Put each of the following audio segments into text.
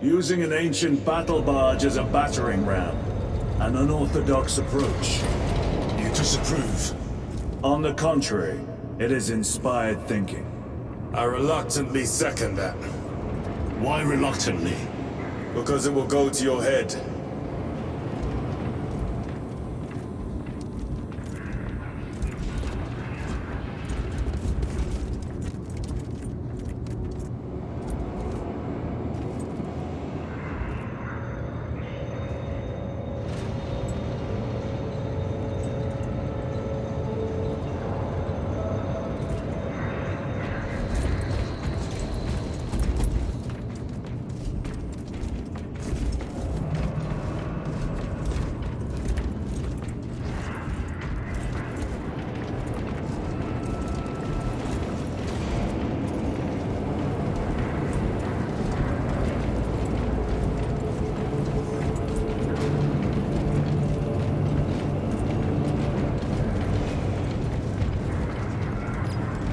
Using an ancient battle barge as a battering ram. An unorthodox approach. You disapprove? On the contrary, it is inspired thinking. I reluctantly second that. Why reluctantly? Because it will go to your head.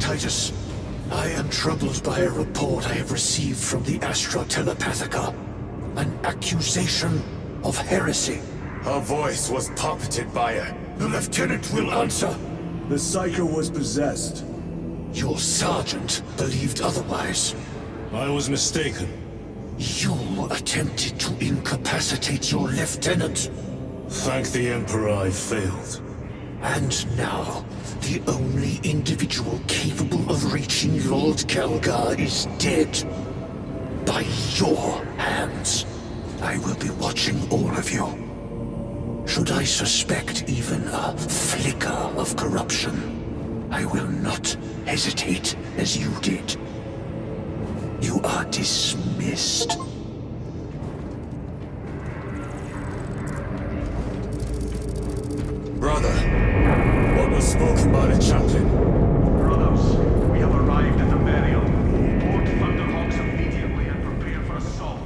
Titus, I am troubled by a report I have received from the Astra Telepathica. An accusation of heresy. Her voice was puppeted by her. The lieutenant will answer. The Psycho was possessed. Your sergeant believed otherwise. I was mistaken. You attempted to incapacitate your lieutenant. Thank the Emperor I failed. And now, the only individual capable of reaching Lord Kelgar is dead. By your hands. I will be watching all of you. Should I suspect even a flicker of corruption, I will not hesitate as you did. You are dismissed. Brother, what was spoken by the chaplain? Brothers, we have arrived at Imperium. Board Thunderhawks immediately and prepare for assault.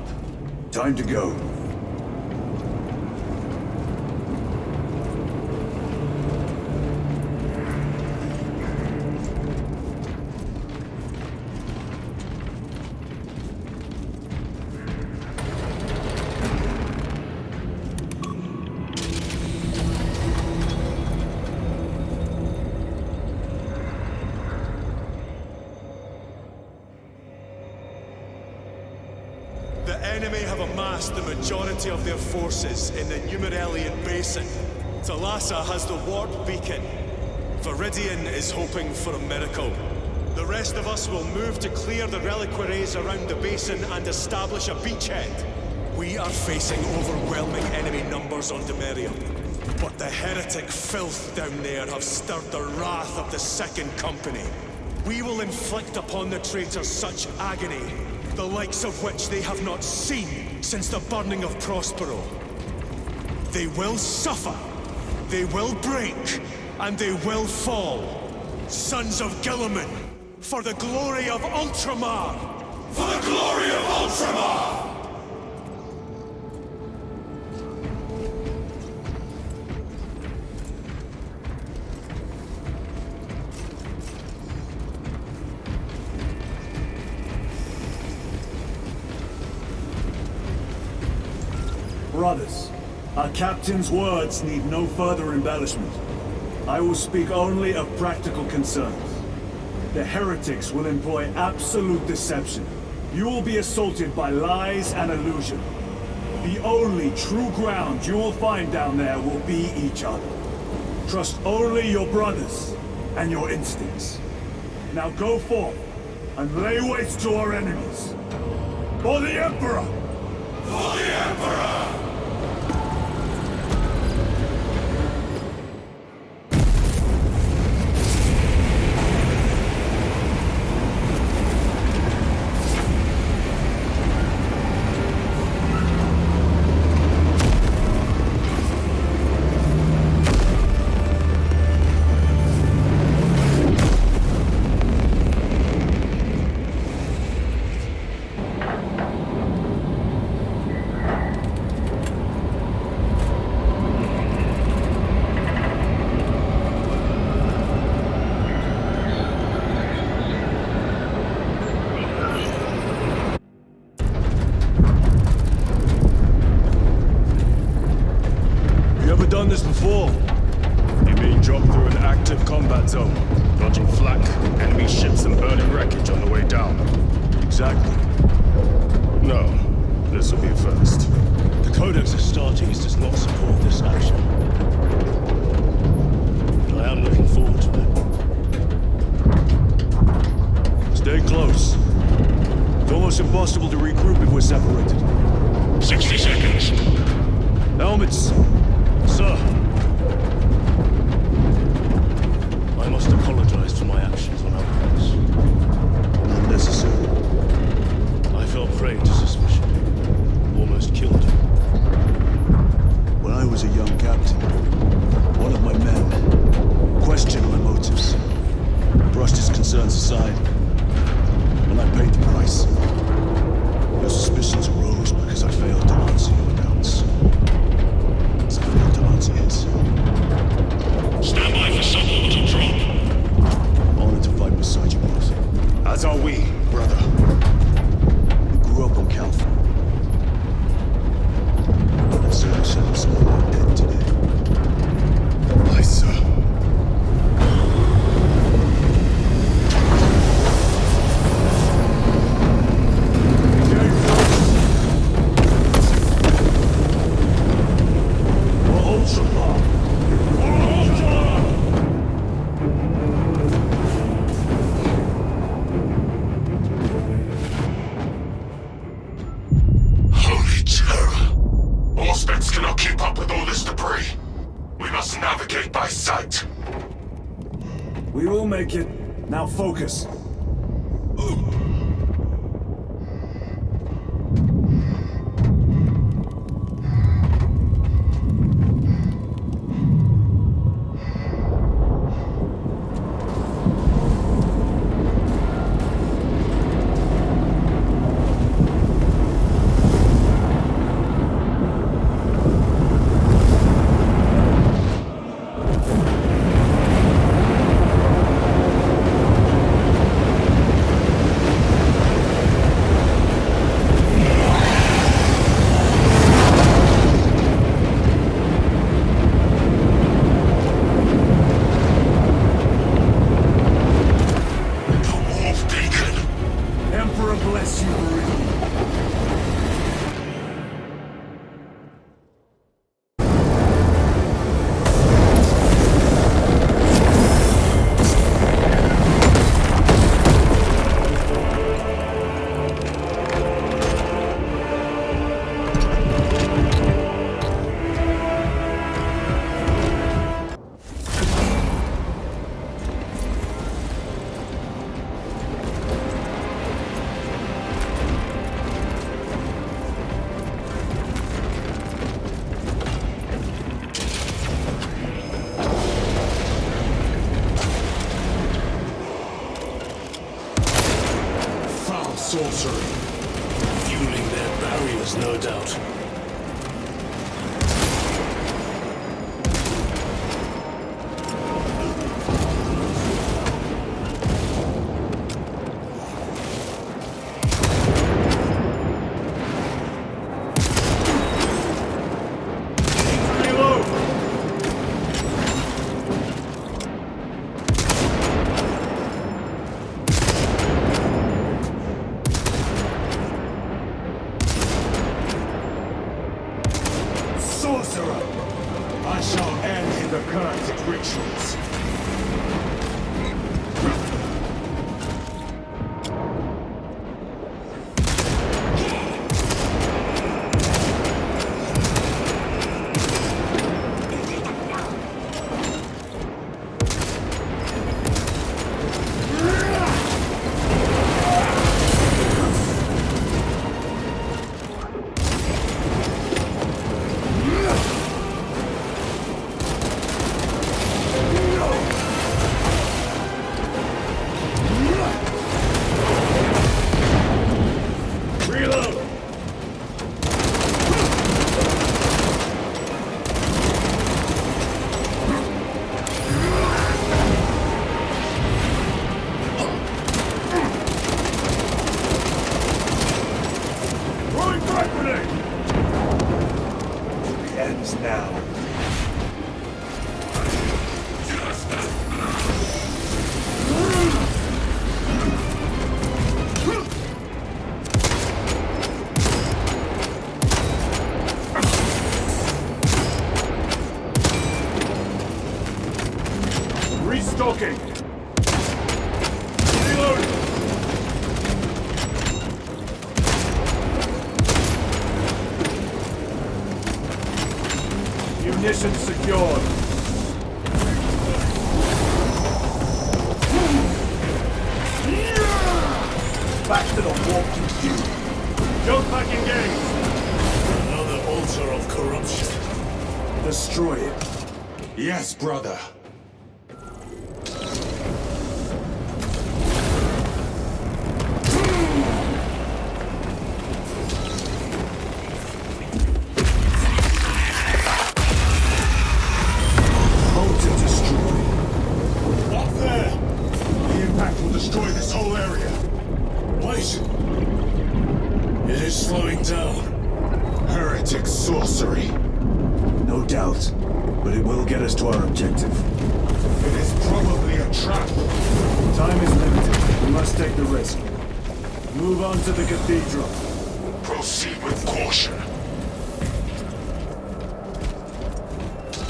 Time to go. The enemy have amassed the majority of their forces in the Numeralian Basin. Thalassa has the warp beacon. Viridian is hoping for a miracle. The rest of us will move to clear the reliquaries around the basin and establish a beachhead. We are facing overwhelming enemy numbers on Demerium. But the heretic filth down there have stirred the wrath of the Second Company. We will inflict upon the traitors such agony, the likes of which they have not seen since the burning of Prospero. They will suffer, they will break, and they will fall. Sons of Guilliman, for the glory of Ultramar! For the glory of Ultramar! Brothers, our captain's words need no further embellishment. I will speak only of practical concerns. The heretics will employ absolute deception. You will be assaulted by lies and illusion. The only true ground you will find down there will be each other. Trust only your brothers and your instincts. Now go forth and lay waste to our enemies. For the Emperor! For the Emperor! done this before. You mean drop through an active combat zone, dodging flak, enemy ships and burning wreckage on the way down? Exactly. No, this will be a first. The Codex Astartes does not support this action. But I am looking forward to it. Stay close. It's almost impossible to regroup if we're separated. 60 seconds. Helmets! Sir! I must apologize for my actions on Outposts. Not necessary. I fell prey to suspicion. Almost killed you. When I was a young captain, one of my men questioned my motives, brushed his concerns aside, and I paid the price. Your suspicions arose because I failed to answer your doubts. As I failed to answer his. Stand by for suborbital drop. Honored to fight beside you both. As are we, brother. We grew up on Calth. And so we shall have some of our dead today. Aye, sir. Holy terror! Auspex cannot keep up with all this debris. We must navigate by sight. We will make it. Now focus. Bless you, Marine. Sorcery. Fueling their barriers, no doubt. Sorcerer! I shall end the cursed rituals. Ends now. smoking! Reloading! Munitions secured. Back to the walking queue. Jump back engaged. Another altar of corruption. Destroy it. Yes, brother. Altar destroyed. Up there! The impact will destroy this whole area. Wait! It is slowing down. Heretic sorcery. No doubt, but it will get us to our objective. It is probably a trap. Time is limited. We must take the risk. Move on to the cathedral. Proceed with caution.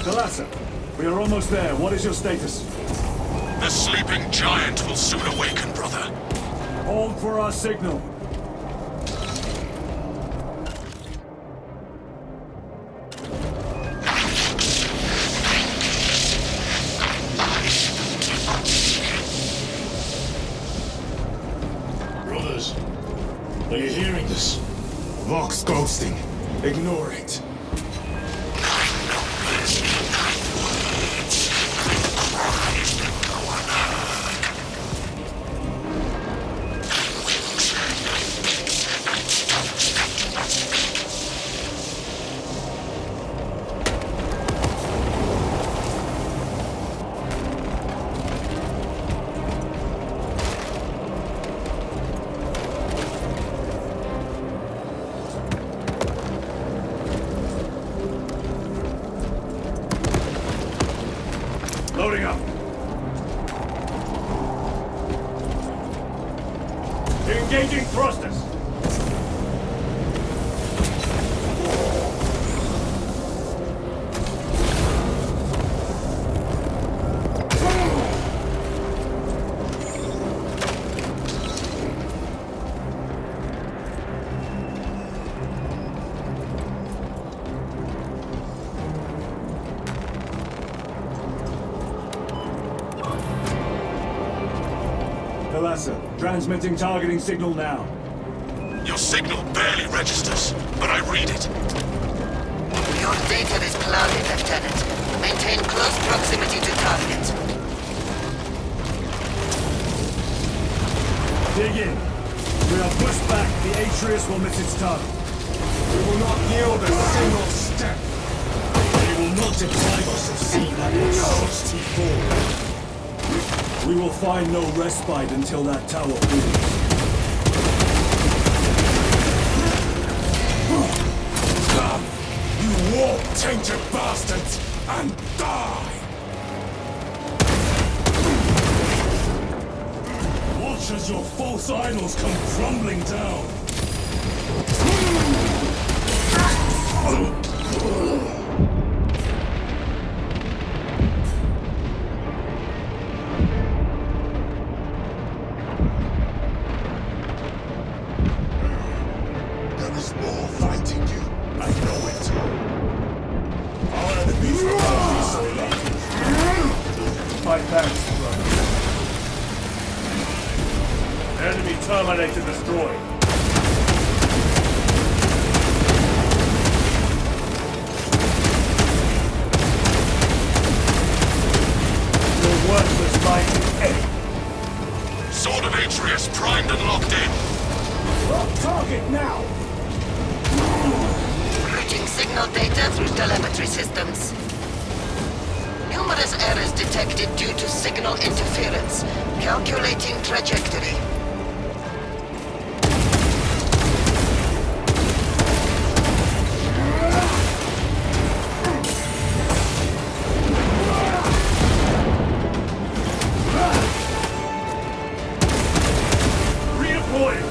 Thalassa, we are almost there. What is your status? The sleeping giant will soon awaken, brother. Hold for our signal. Brothers, are you hearing this? Vox ghosting. Ignore it. Loading up. Engaging thrusters. Thalassa, transmitting targeting signal now. Your signal barely registers, but I read it. Your data is clouded, Lieutenant. Maintain close proximity to target. Dig in. We are pushed back. The Atreus will miss its target. We will not yield a single step. They will not deprive us of seeing that monstrosity fall. We will find no respite until that tower falls. Come, you warp-tainted bastards, and die! Watch as your false idols come crumbling down. There is more fighting you. I know it. Our enemies will not be so lucky. My thanks, brother. Enemy terminated destroyed. Your worthless life is empty. Sword of Atreus primed and locked in. Lock target now! Routing signal data through telemetry systems. Numerous errors detected due to signal interference. Calculating trajectory. Redeploying!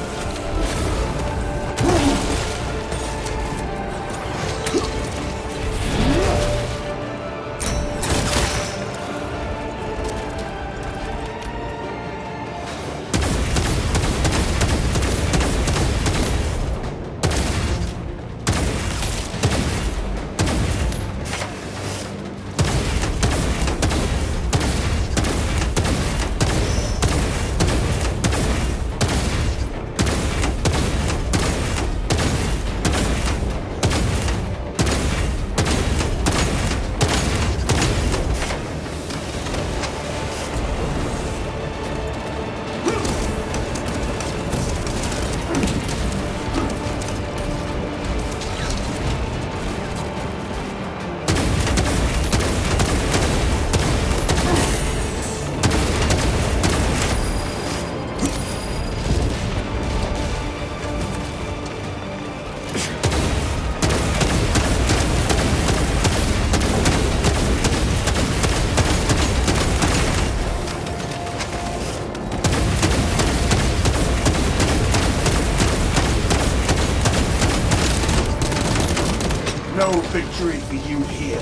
No victory for you here.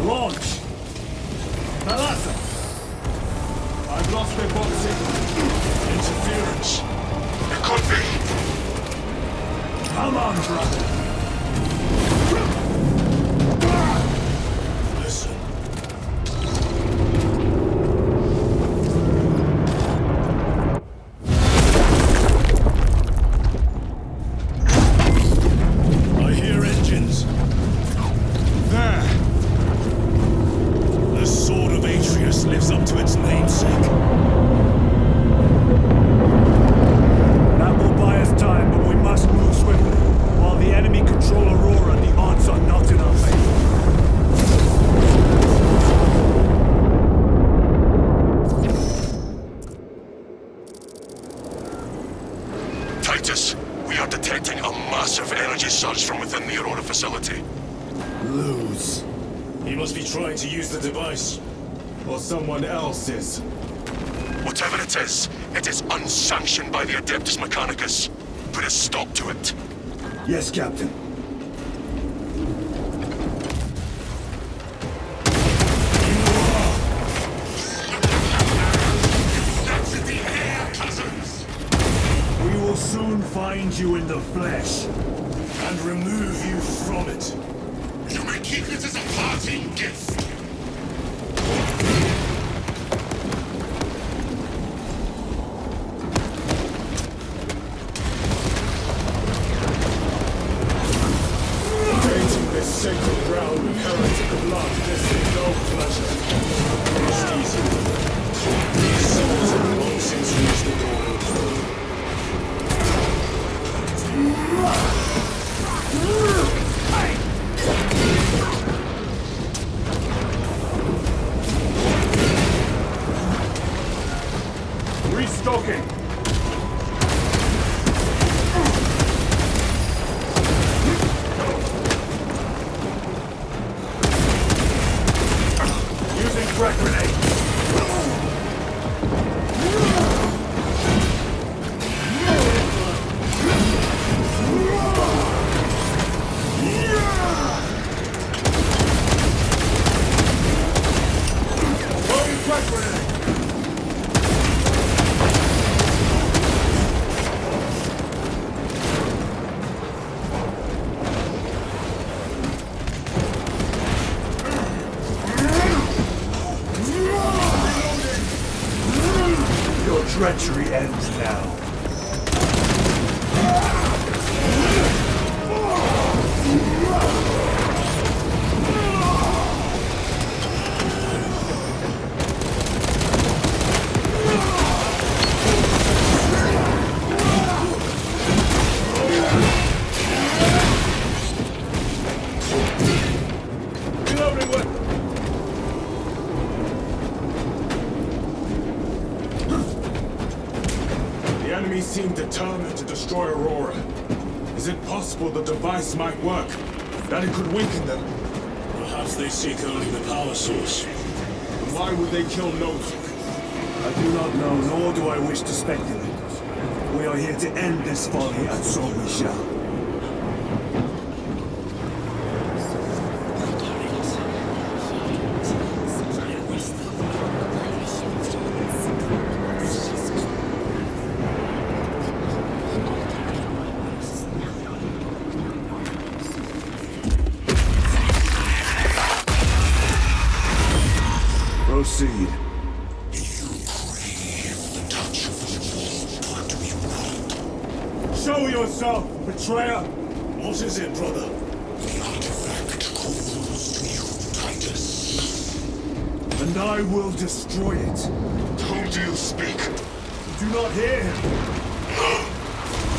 Launch! Thalassa! I've lost their bomb signal. Interference. It could be. Come on, brother! Listen. I hear engines. There! The sword of Atreus lives up to its namesake. That will buy us time, but we must move swiftly. While the enemy control Aurora, the odds are not in our favor. Titus, we are detecting a massive energy surge from within the Aurora facility. Lose. He must be trying to use the device. Or someone else is. Whatever it is unsanctioned by the Adeptus Mechanicus. Put a stop to it. Yes, Captain. We will soon find you in the flesh. And remove you from it. You may keep it as a parting gift. Painting this sacred ground with heretic blood, this is no pleasure. It's easy. These souls have long since reached the door. Restocking. Using frag grenade. Loading frag grenade. Your treachery ends now. Reloading weapon. The enemy seem determined to destroy Aurora. Is it possible the device might work? That it could weaken them? Perhaps they seek only the power source. And why would they kill Notok? I do not know, nor do I wish to speculate. We are here to end this folly, and so we shall. Proceed. Show yourself, betrayer! What is it, brother? The artifact calls to you, Titus. And I will destroy it. Whom do you speak? Do not hear him.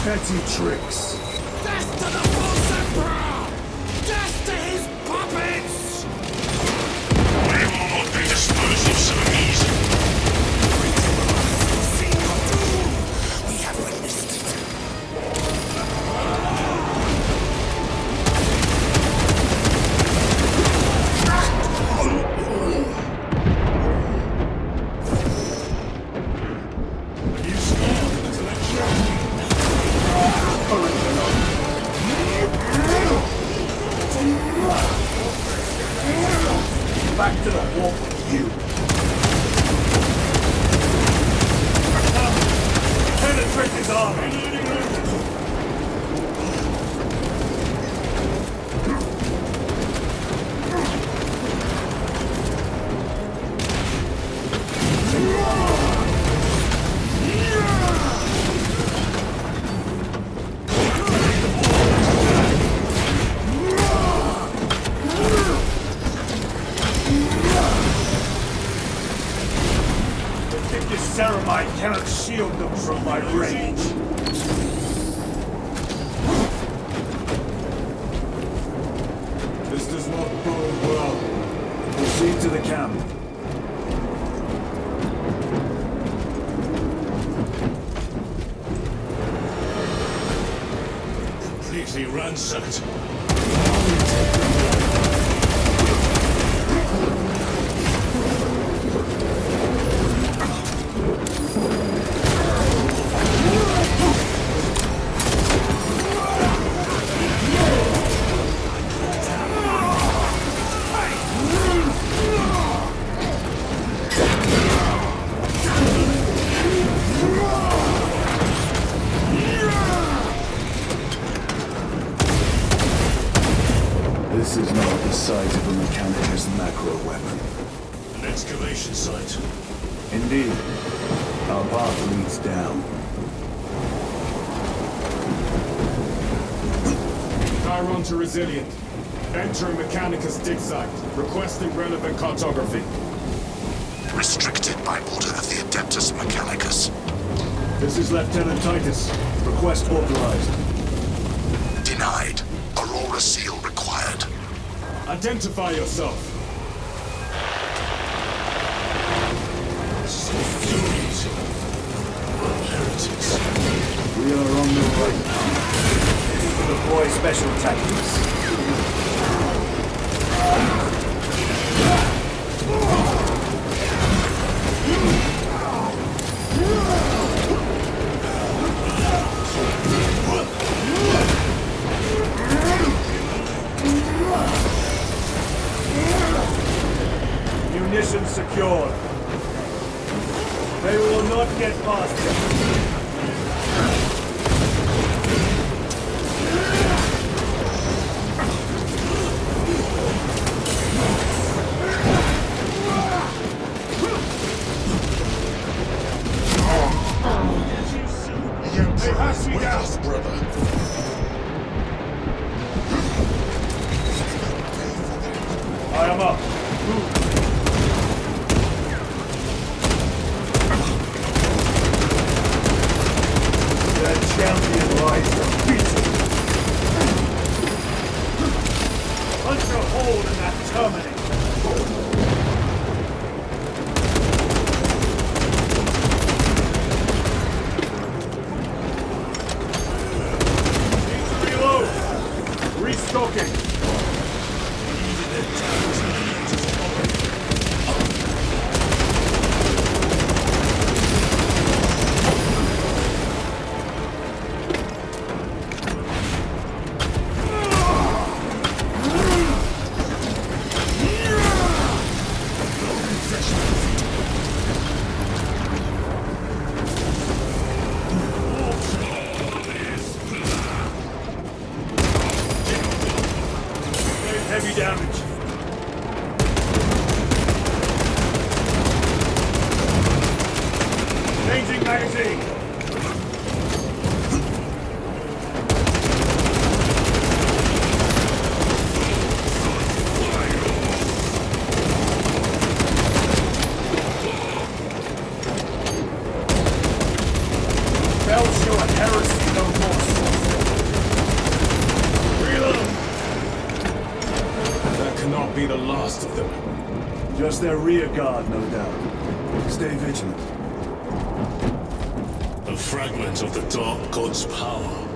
Petty tricks. Death to the false emperor! Death to his puppets! We will not be disposed of so easily. We have witnessed it. You scored the collection. fought with you. Penetrate his armor! Ceramite cannot shield them from my rage. This does not bode well. Proceed to the camp. Completely ransacked. This is not the size of a Mechanicus macro weapon. An excavation site. Indeed. Our path leads down. Chiron to Resilient. Entering Mechanicus dig site. Requesting relevant cartography. Restricted by order of the Adeptus Mechanicus. This is Lieutenant Titus. Request authorized. Denied. Aurora seal required. Identify yourself. So infuriating. Heretics. We are on the right now. Deploy special tactics. Munitions secured. They will not get past it. I am up. Their champion lies defeated. Punch a hole in that terminator. Need to reload. Restocking. Heavy damage. Changing magazine. Belch your heresy no more. Reload. That cannot be the last of them. Just their rear guard, no doubt. Stay vigilant. A fragment of the Dark God's power.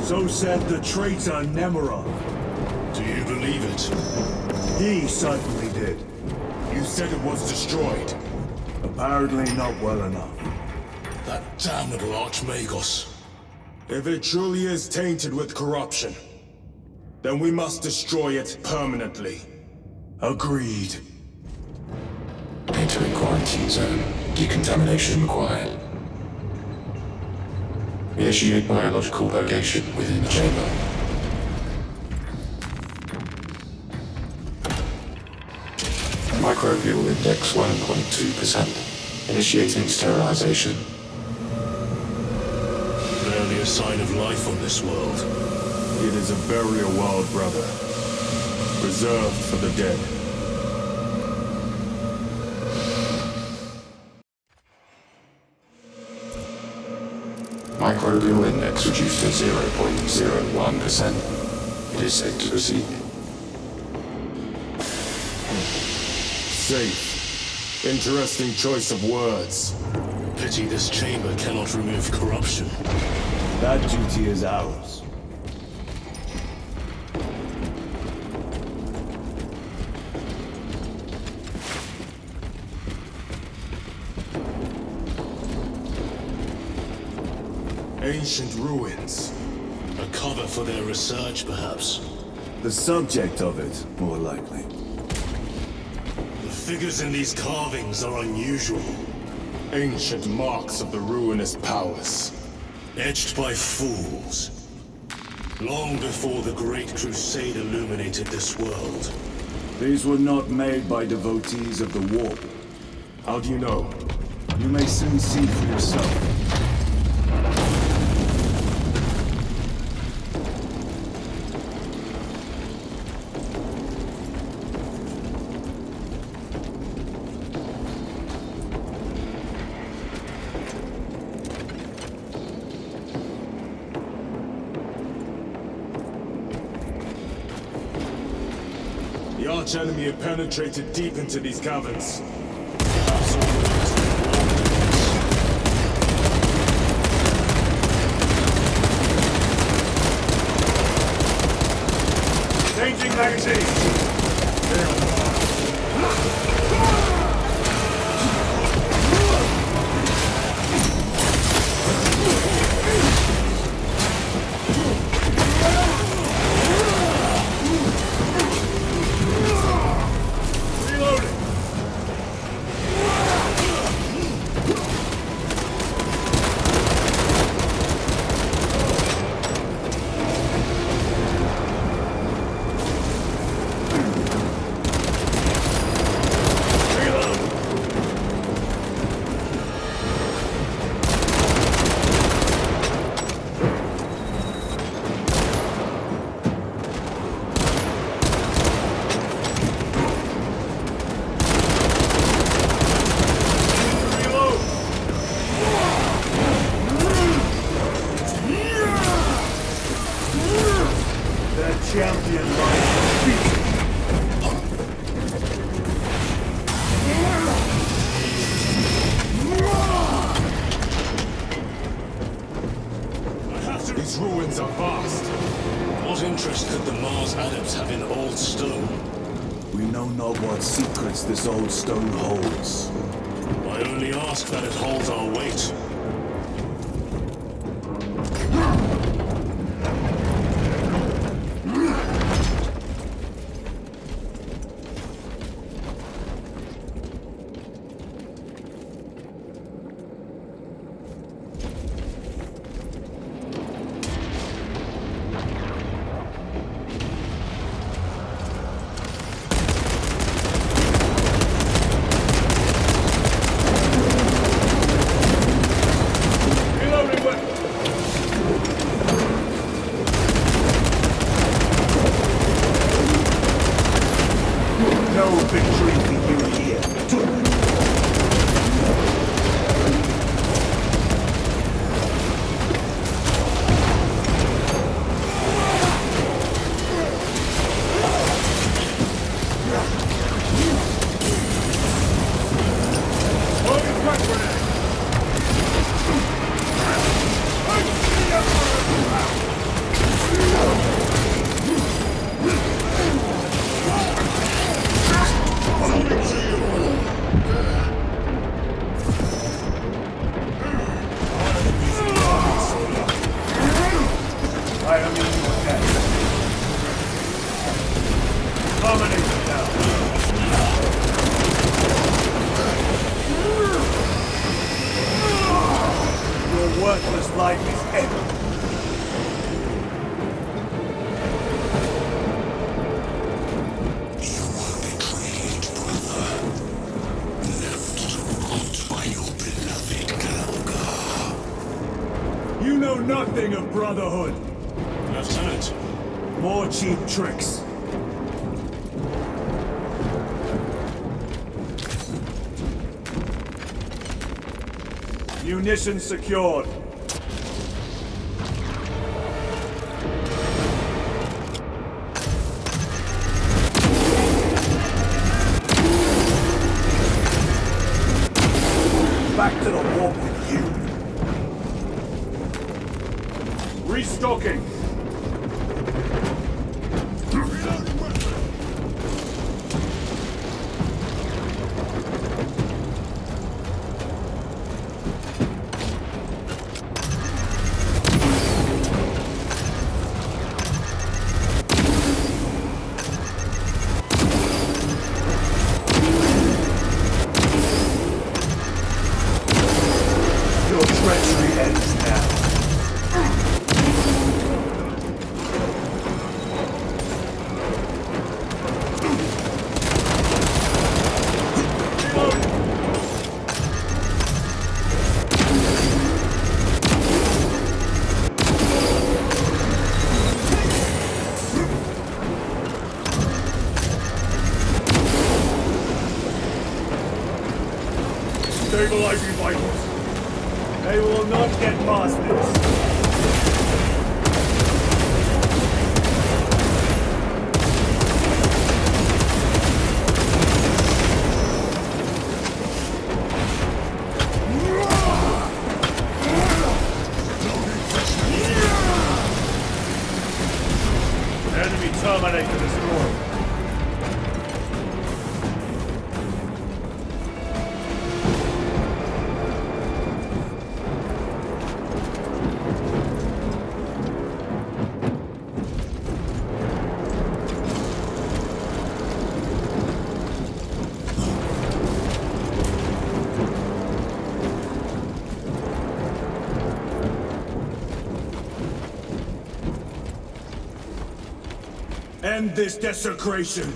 So said the traitor Imarah. Do you believe it? He certainly did. You said it was destroyed. Apparently not well enough. That damnable Archmagos. If it truly is tainted with corruption, then we must destroy it permanently. Agreed. quarantine zone. Decontamination required. Initiate biological purgation within the chamber. Microbial index 1.2%. Initiating sterilization. Barely a sign of life on this world. It is a burial world, brother. Reserved for the dead. Microbial index reduced to 0.01%. It is safe to proceed. Safe. Interesting choice of words. Pity this chamber cannot remove corruption. That duty is ours. Ancient ruins. A cover for their research, perhaps. The subject of it, more likely. The figures in these carvings are unusual. Ancient marks of the ruinous powers. Etched by fools. Long before the Great Crusade illuminated this world. These were not made by devotees of the war. How do you know? You may soon see for yourself. The arch-enemy have penetrated deep into these caverns. Changing magazine! Champion lies defeated. These ruins are vast. What interest could the Mars adepts have in old stone? We know not what secrets this old stone holds. I only ask that it holds our weight. Nothing of brotherhood. Lieutenant, More cheap tricks. Munitions secured. Back to the warp with you. Restocking. Your treachery ends now. Stabilizing vitals. They will not get past this. Enemy Terminator destroyed. End this desecration!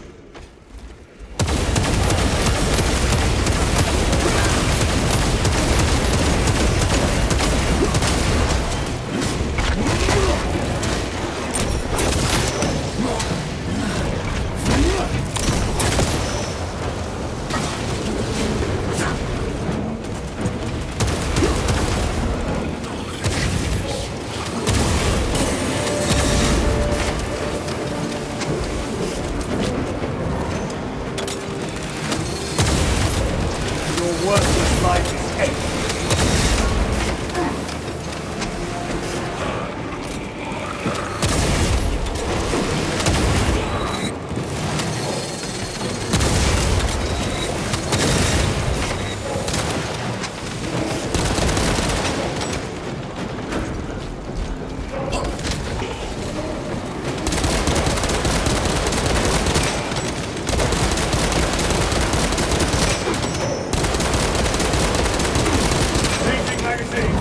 Your worthless life is empty. Changing magazine.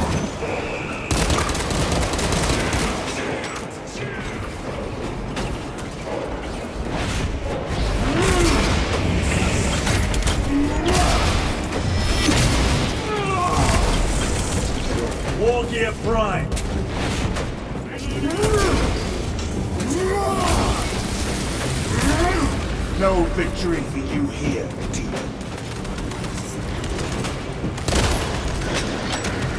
War Gear Prime. No victory for you here, demon.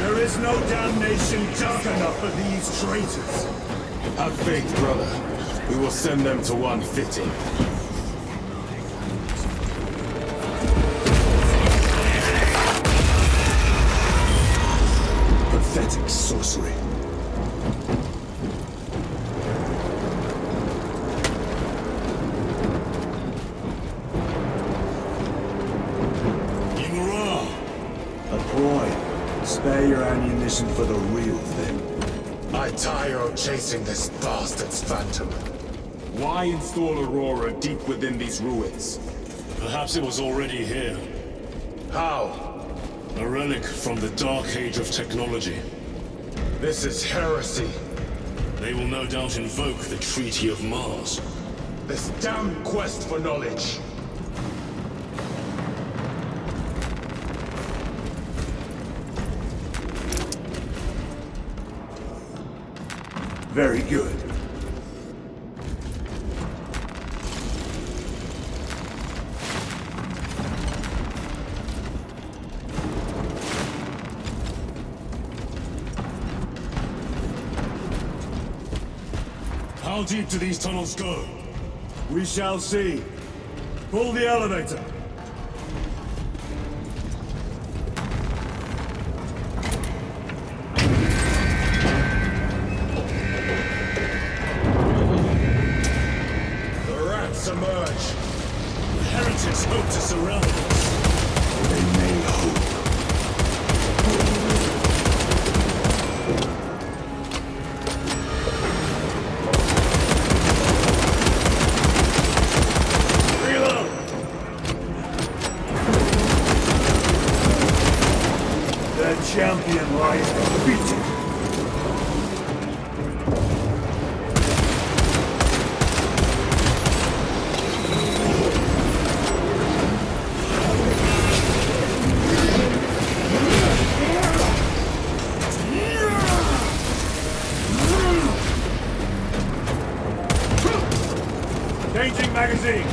There is no damnation dark enough for these traitors. Have faith, brother. We will send them to one fitting. Pathetic sorcery. Imarah! A ploy. Spare your ammunition for the real thing. I tire of chasing this bastard's phantom. Why install Aurora deep within these ruins? Perhaps it was already here. How? A relic from the dark age of technology. This is heresy. They will no doubt invoke the Treaty of Mars. This damn quest for knowledge. Very good. How deep do these tunnels go? We shall see. Pull the elevator. The rats emerge. The heretics hope to surround us. They may hope. Champion lies defeated. Changing magazine.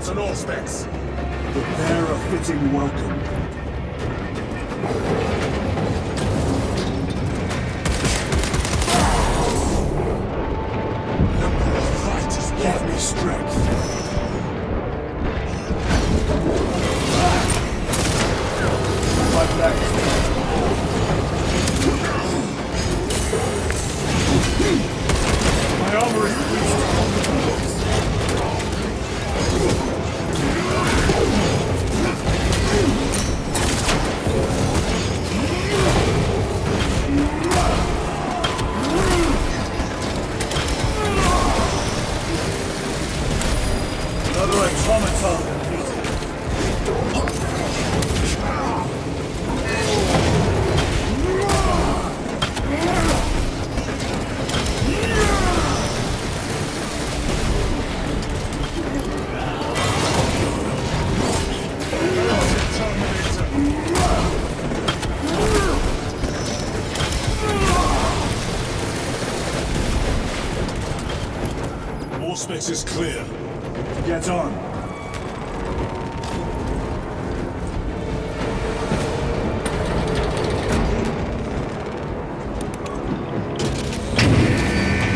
And all specs. Prepare a fitting welcome. The fighters give me strength. My back. My armor is weak. coordinates is clear. Get on.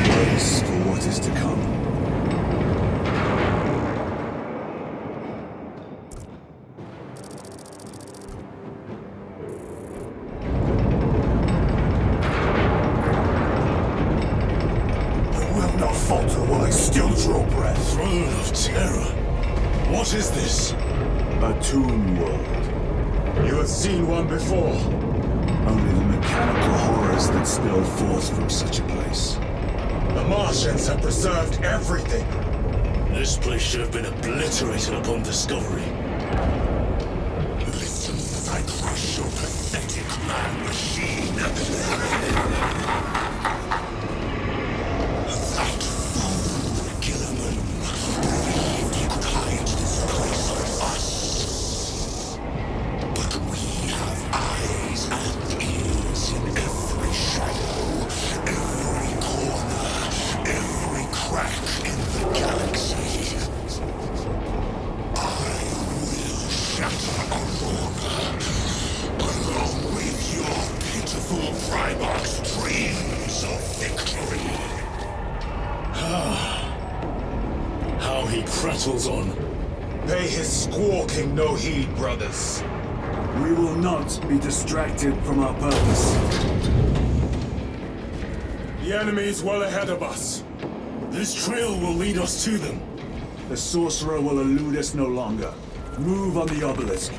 Brace for what is to come. Falter while I still draw breath. Throne of Terror. What is this? A tomb world. You have seen one before. Only the mechanical horrors that spill forth from such a place. The Martians have preserved everything. This place should have been obliterated upon discovery. Listen as I crush your pathetic man machine. That fool, Gilliman, believed he could hide this place from us. But we have eyes and ears in every shadow, every corner, every crack in the galaxy. I will shatter Aurora, along with your pitiful Primarch's dreams of victory. How he prattles on. Pay his squawking no heed, brothers. We will not be distracted from our purpose. The enemy is well ahead of us. This trail will lead us to them. The sorcerer will elude us no longer. Move on the obelisk.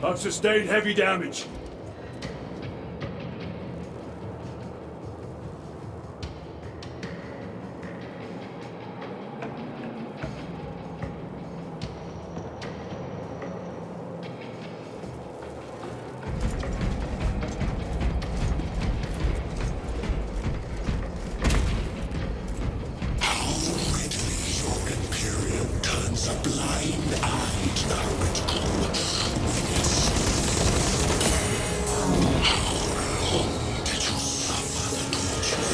I've sustained heavy damage. How readily your Imperium turns a blind eye to the heretical. How long did you suffer the torture?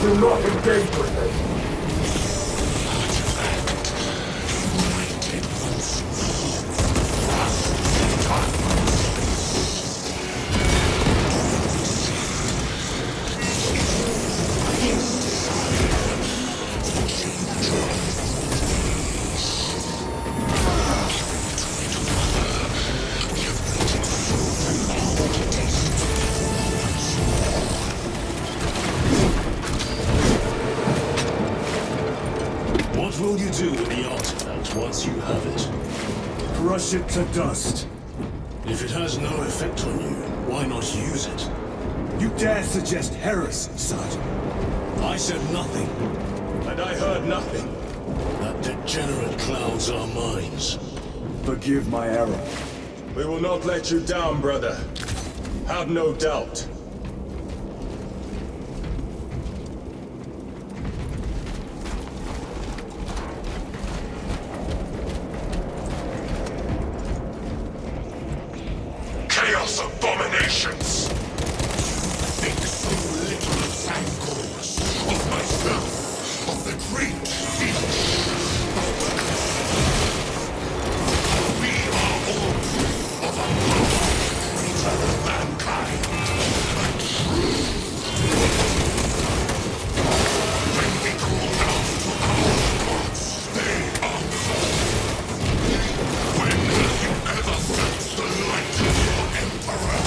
Do not engage with them. Time. will you do with the artifact once you have it? Crush it to dust. If it has no effect on you, why not use it? You dare suggest heresy, Sergeant? I said nothing. And I heard nothing. That degenerate clouds our minds. Forgive my error. We will not let you down, brother. Have no doubt. Chaos abominations! Think so little of Thankors, of myself, of the great fish. We are all proof of a power greater than mankind. When we call out to our gods, they answer. When have you ever felt the light of your Emperor?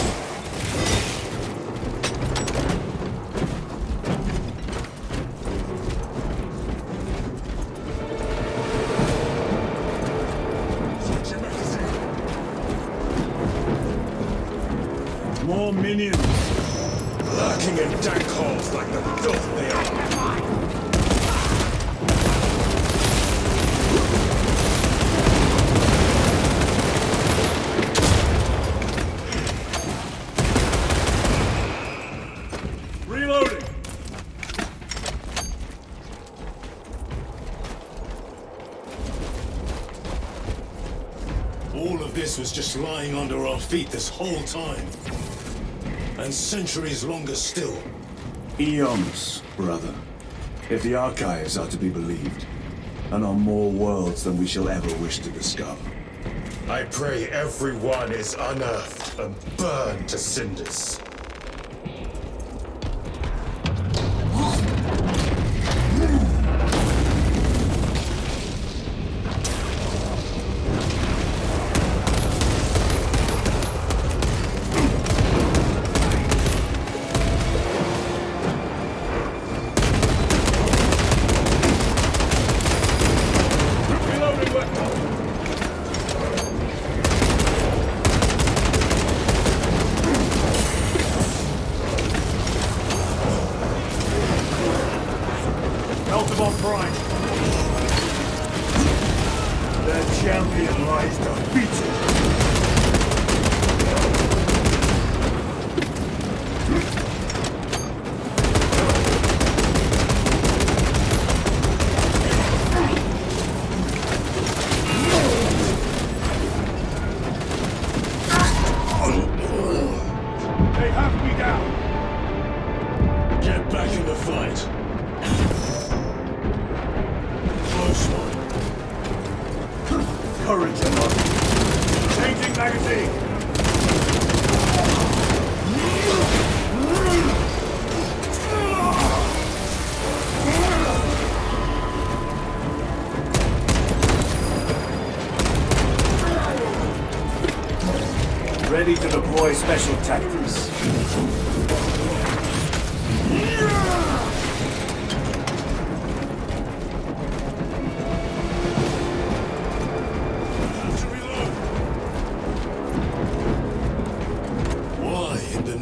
More minions. Lurking in dank holes like the filth they are. Reloading. All of this was just lying under our feet this whole time. And centuries longer still. Eons, brother. If the archives are to be believed. And on more worlds than we shall ever wish to discover. I pray everyone is unearthed and burned to cinders. Their champion lies defeated. They have me down! Get back in the fight. Close one. Courage enough. Changing magazine. Ready to deploy special tactics.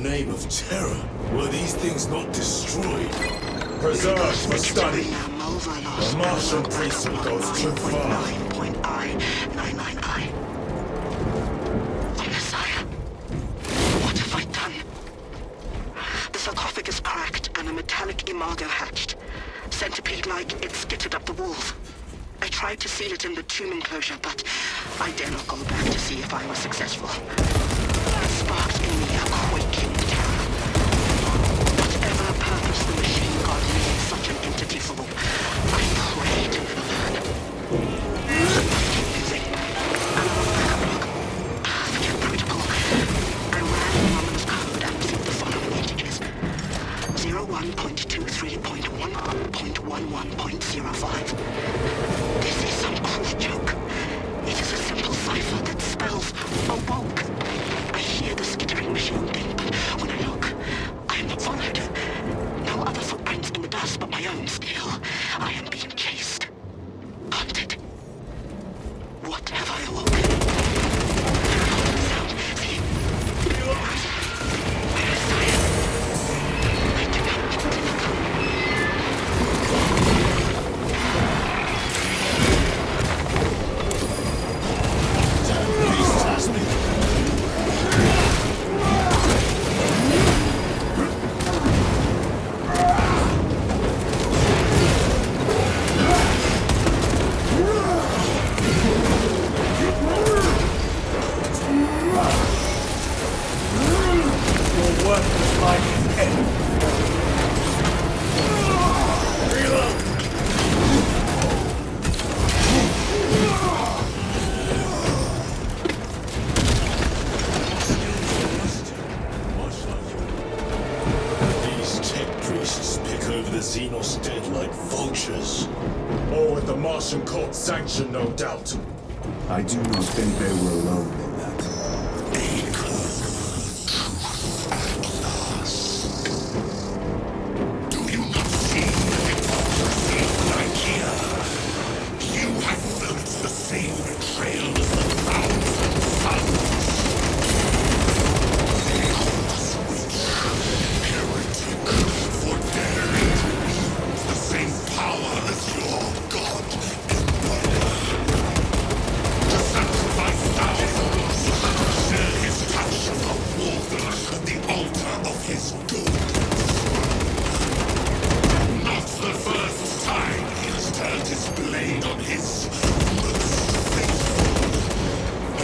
Name of terror. Were these things not destroyed? Preserved for study. The The Martian precinct goes too far. 9.I. Messiah, what have I done? The sarcophagus cracked and a metallic Imarah hatched. Centipede-like, it skittered up the walls. I tried to seal it in the tomb enclosure, but I dare not go back to see if I was successful. It sparked in me a quaking terror. Whatever purpose the machine god made such an entity for, I prayed to learn. Losing. Analog backlog. Forget protocol. I ran the anomalous code and received the following messages. 01.23.1.11.05. This is some cruel joke. It is a simple cipher that spells awoke. I hear the skittering machine thing, but when I look, I am not followed. No other footprints in the dust but my own still. I am being chased. over the Xenos dead like vultures. All with the Martian cult's sanction, no doubt. I do not think they were alone in that. Do you not see the hypocrisy like here? You have felt the same betrayal as the thousand suns. Heretic, for daring to wield the same power as your god, Empire. To sacrifice thousands, share his touch of Warhammer at the altar of his good. Not the first time he has turned his blade on his most faithful.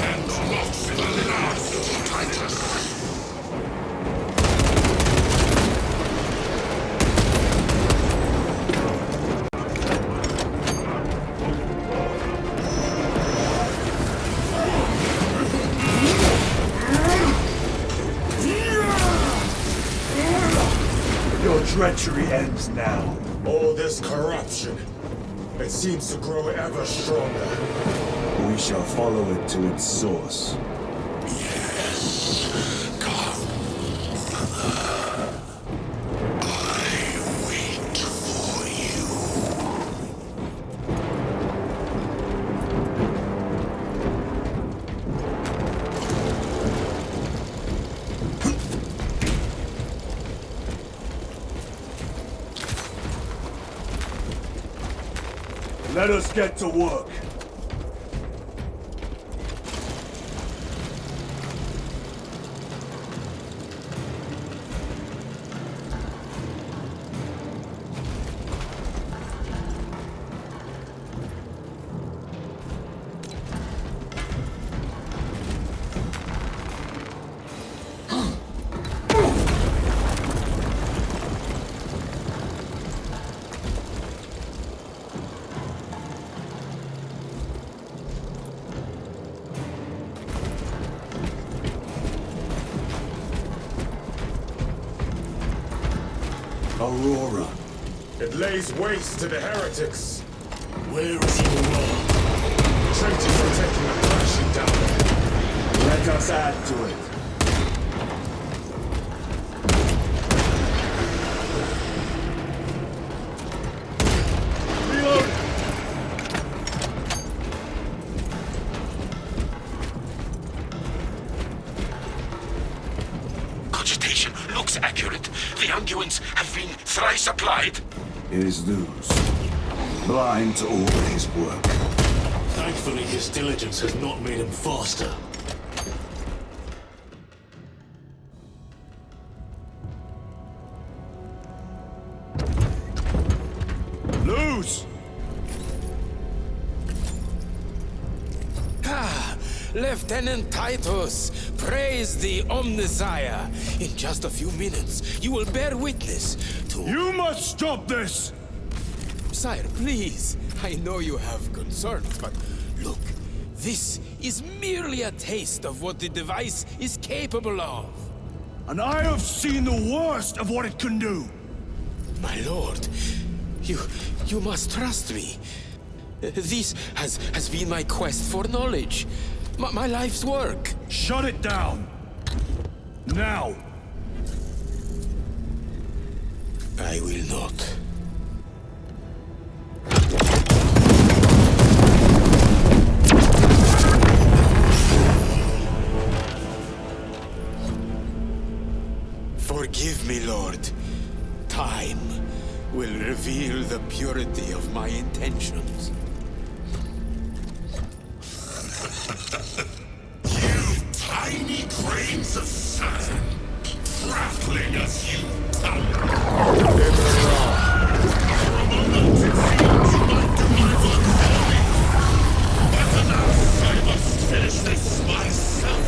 And not the last, Titus. Your treachery ends now. All this corruption, it seems to grow ever stronger. We shall follow it to its source. Yes, come, Mother. I wait for you. Let us get to work. Aurora. It lays waste to the heretics. Where is Imarah? Traitors are taking a crashing down. Let us add to it. Reload! Cogitation looks accurate. The unguents have been thrice applied. It is Lueze. Blind to all his work. Thankfully, his diligence has not made him faster. Lueze! Ah, Lieutenant Titus, praise the Omnisire. In just a few minutes, you will bear witness to... You must stop this! Sire, please. I know you have concerns, but look, this is merely a taste of what the device is capable of. And I have seen the worst of what it can do. My lord, you must trust me. This has been my quest for knowledge. My life's work. Shut it down. Now. I will not. Forgive me, Lord. Time will reveal the purity of my intentions. You tiny grains of sand, traveling as you come. For a moment, it seems you might do my work for me. But alas, I must finish this myself.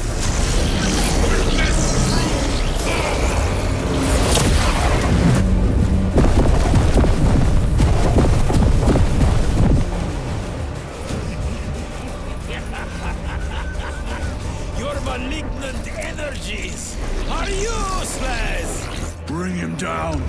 With this Your malignant energies are useless! Bring him down.